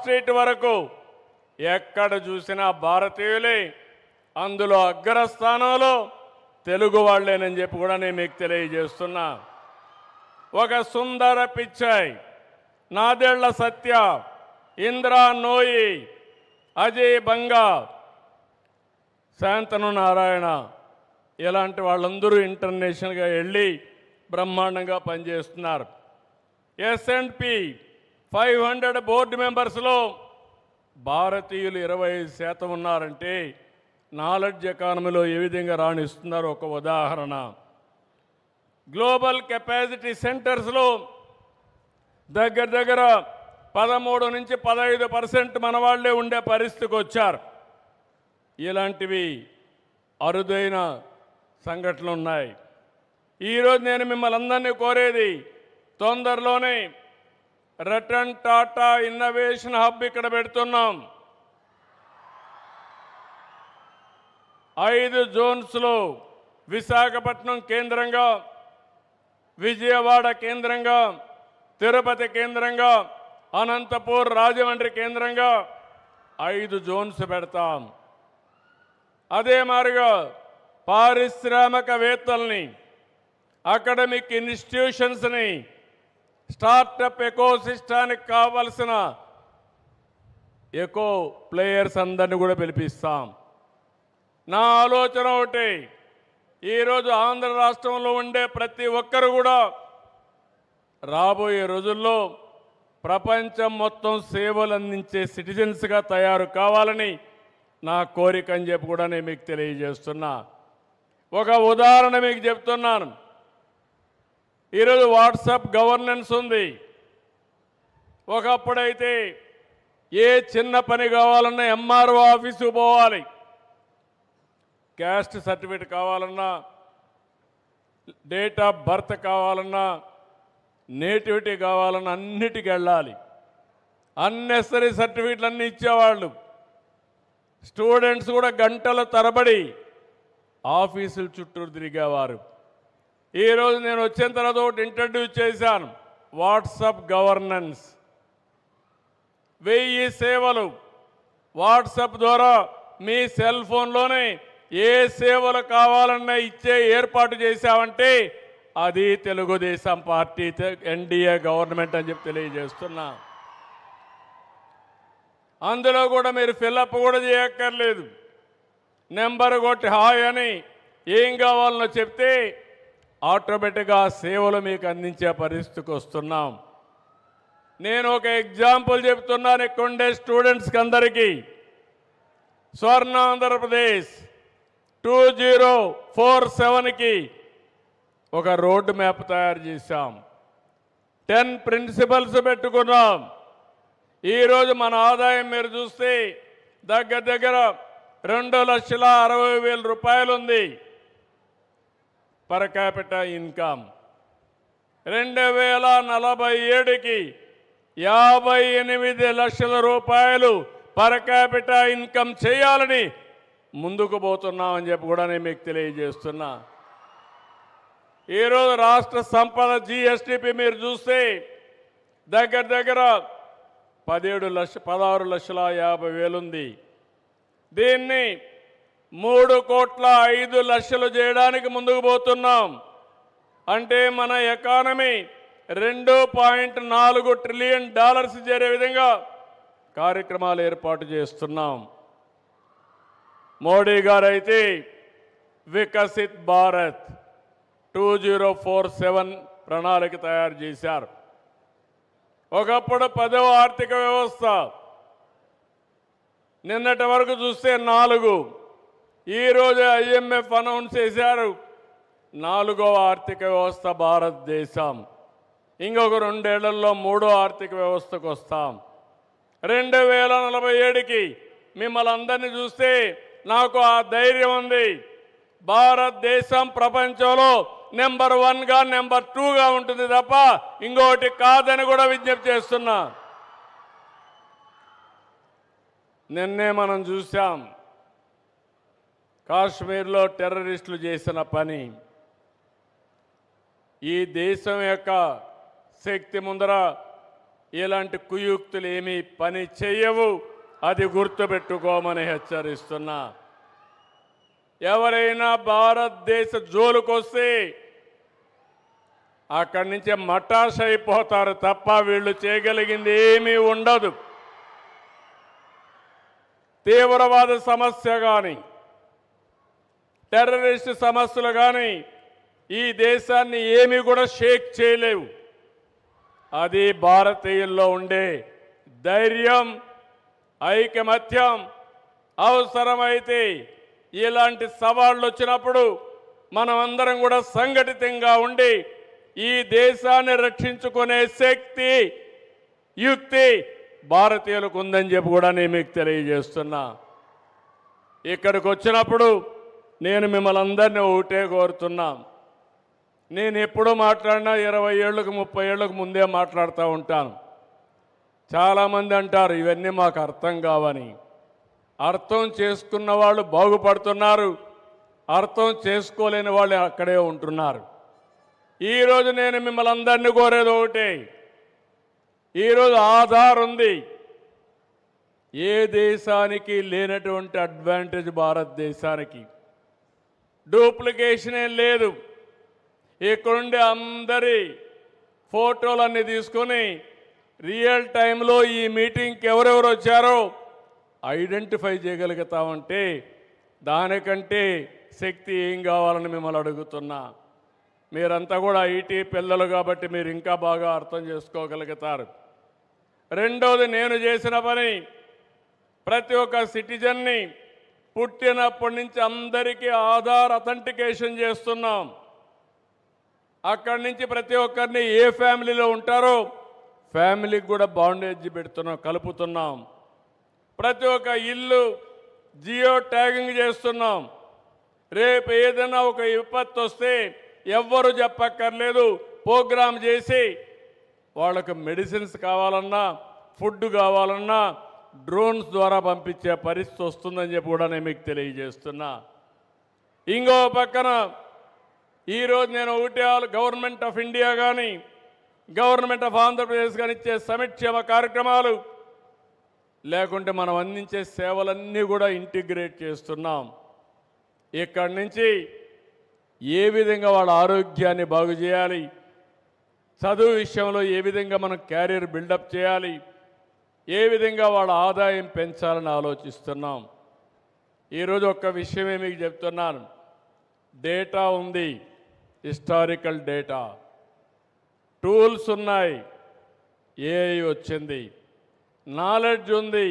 Street వరకు ఎక్కడ చూసినా భారతీయులే, అందులో అగ్రస్థానంలో తెలుగు వాళ్ళేనని చెప్పి కూడా నేను మీకు తెలియజేస్తున్నా. ఒక సుందర పిచ్చయ్, నాదెళ్ల సత్య, ఇంద్రా నోయి, అజయ్ బంగా, శాంతను నారాయణ ఇలాంటి వాళ్ళందరూ ఇంటర్నేషనల్గా వెళ్ళి బ్రహ్మాండంగా పనిచేస్తున్నారు. S&P 500 బోర్డు మెంబర్స్లో భారతీయులు 25% ఉన్నారంటే నాలెడ్జ్ ఎకానమీలో ఏ విధంగా రాణిస్తున్నారో ఒక ఉదాహరణ. గ్లోబల్ కెపాసిటీ సెంటర్స్లో దగ్గర 13 నుంచి 15% మన వాళ్ళే ఉండే పరిస్థితికి వచ్చారు. ఇలాంటివి అరుదైన సంఘటనలు ఉన్నాయి. ఈరోజు నేను మిమ్మల్ని అందరినీ కోరేది, తొందరలోనే రతన్ టాటా ఇన్నోవేషన్ హబ్ ఇక్కడ పెడుతున్నాం. 5 జోన్స్లో విశాఖపట్నం కేంద్రంగా, విజయవాడ కేంద్రంగా, తిరుపతి కేంద్రంగా, అనంతపూర్, రాజమండ్రి కేంద్రంగా 5 జోన్స్ పెడతాం. అదే మాదిరిగా పారిశ్రామికవేత్తల్ని, అకాడమిక్ ఇన్స్టిట్యూషన్స్ని, స్టార్టప్ ఎకోసిస్టానికి కావలసిన ఎకో ప్లేయర్స్ అందరినీ కూడా పిలిపిస్తాం. నా ఆలోచన ఒకటి, ఈరోజు ఆంధ్ర రాష్ట్రంలో ఉండే ప్రతి ఒక్కరు కూడా రాబోయే రోజుల్లో ప్రపంచం మొత్తం సేవలు అందించే సిటిజన్స్గా తయారు కావాలని నా కోరిక అని చెప్పి కూడా నేను మీకు తెలియజేస్తున్నా. ఒక ఉదాహరణ మీకు చెప్తున్నాను. ఈరోజు వాట్సాప్ గవర్నెన్స్ ఉంది. ఒకప్పుడైతే ఏ చిన్న పని కావాలన్నా MRO ఆఫీసు పోవాలి, క్యాస్ట్ సర్టిఫికేట్ కావాలన్నా, డేట్ ఆఫ్ బర్త్ కావాలన్నా, నేటివిటీ కావాలన్నా అన్నిటికి వెళ్ళాలి. అన్నెసరీ సర్టిఫికేట్లు అన్నీ ఇచ్చేవాళ్ళు. స్టూడెంట్స్ కూడా గంటల తరబడి ఆఫీసుల చుట్టూ తిరిగేవారు. ఈరోజు నేను వచ్చిన తర్వాత ఒకటి ఇంట్రడ్యూస్ చేశాను, వాట్సాప్ గవర్నెన్స్. 1000 సేవలు వాట్సాప్ ద్వారా మీ సెల్ ఫోన్లోనే ఏ సేవలు కావాలన్నా ఇచ్చే ఏర్పాటు చేశామంటే అది తెలుగుదేశం పార్టీ ఎన్డీఏ గవర్నమెంట్ అని చెప్పి తెలియజేస్తున్నా. అందులో కూడా మీరు ఫిల్అప్ కూడా చేయక్కర్లేదు. నెంబర్ కొట్టి హాయ్ అని ఏం కావాలనో చెప్తే ఆటోమేటిక్గా సేవలు మీకు అందించే పరిస్థితికి వస్తున్నాం. నేను ఒక ఎగ్జాంపుల్ చెప్తున్నాను ఇక్కడ ఉండే స్టూడెంట్స్కి అందరికీ. స్వర్ణ ఆంధ్రప్రదేశ్ 2047కి ఒక రోడ్ మ్యాప్ తయారు చేశాం. 10 ప్రిన్సిపల్స్ పెట్టుకున్నాం. ఈరోజు మన ఆదాయం మీరు చూస్తే దగ్గర 2,60,000 రూపాయలు ఉంది పర్ క్యాపిటా ఇన్కమ్. 2047కి 58 లక్షల రూపాయలు పర్ క్యాపిటా ఇన్కమ్ చేయాలని ముందుకు పోతున్నామని చెప్పి కూడా నేను మీకు తెలియజేస్తున్నా. ఈరోజు రాష్ట్ర సంపద GSTP మీరు చూస్తే దగ్గర 16,50,000 ఉంది. దీన్ని 3,05,00,000 చేయడానికి ముందుకు పోతున్నాం. అంటే మన ఎకానమీ $2.4 ట్రిలియన్ చేరే విధంగా కార్యక్రమాలు ఏర్పాటు చేస్తున్నాం. మోడీ గారు అయితే వికసిత్ భారత్ 2047 ప్రణాళిక తయారు చేశారు. ఒకప్పుడు 10వ ఆర్థిక వ్యవస్థ, నిన్నటి వరకు చూస్తే 4. ఈరోజు IMF అనౌన్స్ చేశారు 4వ ఆర్థిక వ్యవస్థ భారతదేశం. ఇంకొక 2 ఏళ్లలో 3వ ఆర్థిక వ్యవస్థకు వస్తాం. 2047కి మిమ్మల్ని అందరినీ చూస్తే నాకు ఆ ధైర్యం ఉంది. భారతదేశం ప్రపంచంలో నెంబర్ 1గా నెంబర్ 2గా ఉంటుంది తప్ప ఇంకోటి కాదని కూడా విజ్ఞప్తి చేస్తున్నా. నిన్నే మనం చూసాం కాశ్మీర్లో టెర్రరిస్టులు చేసిన పని. ఈ దేశం యొక్క శక్తి ముందర ఇలాంటి కుయుక్తులు ఏమీ పని చేయవు. అది గుర్తుపెట్టుకోమని హెచ్చరిస్తున్నా. ఎవరైనా భారతదేశ జోలుకొస్తే అక్కడి నుంచి మటాష్ అయిపోతారు తప్ప వీళ్ళు చేయగలిగింది ఏమీ ఉండదు. తీవ్రవాద సమస్య కానీ టెర్రరిస్ట్ సమస్యలు కానీ ఈ దేశాన్ని ఏమీ కూడా షేక్ చేయలేవు. అది భారతీయుల్లో ఉండే ధైర్యం, ఐకమత్యం. అవసరమైతే ఇలాంటి సవాళ్ళు వచ్చినప్పుడు మనం అందరం కూడా సంఘటితంగా ఉండి ఈ దేశాన్ని రక్షించుకునే శక్తి, యుక్తి భారతీయులకు ఉందని చెప్పి కూడా నేను మీకు తెలియజేస్తున్నా. ఇక్కడికి వచ్చినప్పుడు నేను మిమ్మల్ని అందరినీ ఒకటే కోరుతున్నా. నేను ఎప్పుడూ మాట్లాడినా 20 ఏళ్ళకు 30 ఏళ్ళకు ముందే మాట్లాడుతూ ఉంటాను. చాలామంది అంటారు ఇవన్నీ మాకు అర్థం కావని. అర్థం చేసుకున్న వాళ్ళు బాగుపడుతున్నారు, అర్థం చేసుకోలేని వాళ్ళు అక్కడే ఉంటున్నారు. ఈరోజు నేను మిమ్మల్ని అందరినీ కోరేది ఒకటే. ఈరోజు ఆధార్ ఉంది. ఏ దేశానికి లేనటువంటి అడ్వాంటేజ్ భారతదేశానికి. డూప్లికేషన్ ఏం లేదు. ఇక్కడుండే అందరి ఫోటోలన్నీ తీసుకొని రియల్ టైంలో ఈ మీటింగ్కి ఎవరెవరు వచ్చారో ఐడెంటిఫై చేయగలుగుతామంటే దానికంటే శక్తి ఏం కావాలని మిమ్మల్ని అడుగుతున్నా. మీరంతా కూడా ఐటీ పిల్లలు కాబట్టి మీరు ఇంకా బాగా అర్థం చేసుకోగలుగుతారు. రెండోది, నేను చేసిన పని ప్రతి ఒక్క సిటిజన్ని పుట్టినప్పటి నుంచి అందరికీ ఆధార్ అథెంటికేషన్ చేస్తున్నాం. అక్కడి నుంచి ప్రతి ఒక్కరిని ఏ ఫ్యామిలీలో ఉంటారో ఫ్యామిలీకి కూడా బాండేజ్ పెడుతున్నాం, కలుపుతున్నాం. ప్రతి ఒక్క ఇల్లు జియో ట్యాగింగ్ చేస్తున్నాం. రేపు ఏదైనా ఒక విపత్తు వస్తే ఎవ్వరు చెప్పక్కర్లేదు. ప్రోగ్రామ్ చేసి వాళ్ళకు మెడిసిన్స్ కావాలన్నా, ఫుడ్ కావాలన్నా డ్రోన్స్ ద్వారా పంపించే పరిస్థితి వస్తుందని చెప్పి కూడా నేను మీకు తెలియజేస్తున్నా. ఇంకో పక్కన ఈరోజు నేను ఒకటే గవర్నమెంట్ ఆఫ్ ఇండియా కానీ గవర్నమెంట్ ఆఫ్ ఆంధ్రప్రదేశ్ కానీ ఇచ్చే సంక్షేమ కార్యక్రమాలు లేకుంటే మనం అందించే సేవలన్నీ కూడా ఇంటిగ్రేట్ చేస్తున్నాం. ఇక్కడి నుంచి ఏ విధంగా వాళ్ళ ఆరోగ్యాన్ని బాగు చేయాలి, చదువు విషయంలో ఏ విధంగా మనం క్యారియర్ బిల్డప్ చేయాలి, ఏ విధంగా వాళ్ళ ఆదాయం పెంచాలని ఆలోచిస్తున్నాం. ఈరోజు ఒక్క విషయమే మీకు చెప్తున్నాను. డేటా ఉంది, హిస్టారికల్ డేటా, టూల్స్ ఉన్నాయి, ఏఐ వచ్చింది, నాలెడ్జ్ ఉంది.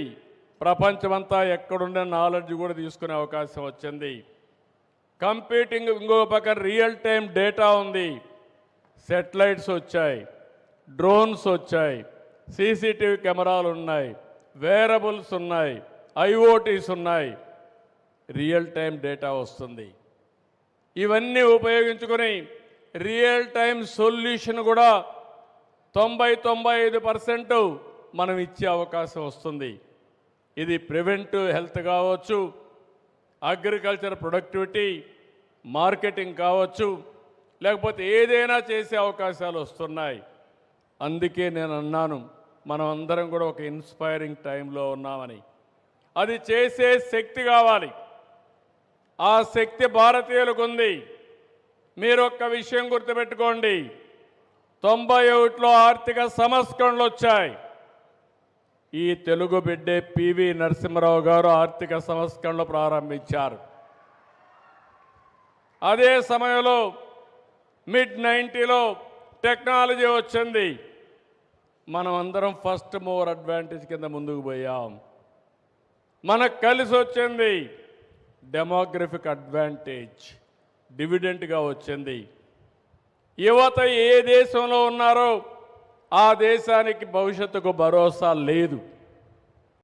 ప్రపంచమంతా ఎక్కడుండే నాలెడ్జ్ కూడా తీసుకునే అవకాశం వచ్చింది. కంప్యూటింగ్ ఇంకో పక్కన రియల్ టైం డేటా ఉంది. సెటిలైట్స్ వచ్చాయి, డ్రోన్స్ వచ్చాయి, సీసీటీవీ కెమెరాలు ఉన్నాయి, వేరబుల్స్ ఉన్నాయి, ఐఓటీస్ ఉన్నాయి. రియల్ టైం డేటా వస్తుంది. ఇవన్నీ ఉపయోగించుకొని రియల్ టైం సొల్యూషన్ కూడా 90-95% మనం ఇచ్చే అవకాశం వస్తుంది. ఇది ప్రివెంటివ్ హెల్త్ కావచ్చు, అగ్రికల్చర్ ప్రొడక్టివిటీ, మార్కెటింగ్ కావచ్చు, లేకపోతే ఏదైనా చేసే అవకాశాలు వస్తున్నాయి. అందుకే నేను అన్నాను మనం అందరం కూడా ఒక ఇన్స్పైరింగ్ టైంలో ఉన్నామని. అది చేసే శక్తి కావాలి. ఆ శక్తి భారతీయులకు ఉంది. మీరు ఒక్క విషయం గుర్తుపెట్టుకోండి. 91లో ఆర్థిక సంస్కరణలు వచ్చాయి. ఈ తెలుగు బిడ్డే పివి నరసింహారావు గారు ఆర్థిక సంస్కరణలు ప్రారంభించారు. అదే సమయంలో మిడ్-90లో టెక్నాలజీ వచ్చింది. మనం అందరం ఫస్ట్ మూవర్ అడ్వాంటేజ్ కింద ముందుకు పోయాం. మనకు కలిసి వచ్చింది డెమోగ్రఫిక్ అడ్వాంటేజ్, డివిడెంట్గా వచ్చింది. యువత ఏ దేశంలో ఉన్నారో ఆ దేశానికి భవిష్యత్తుకు భరోసా లేదు.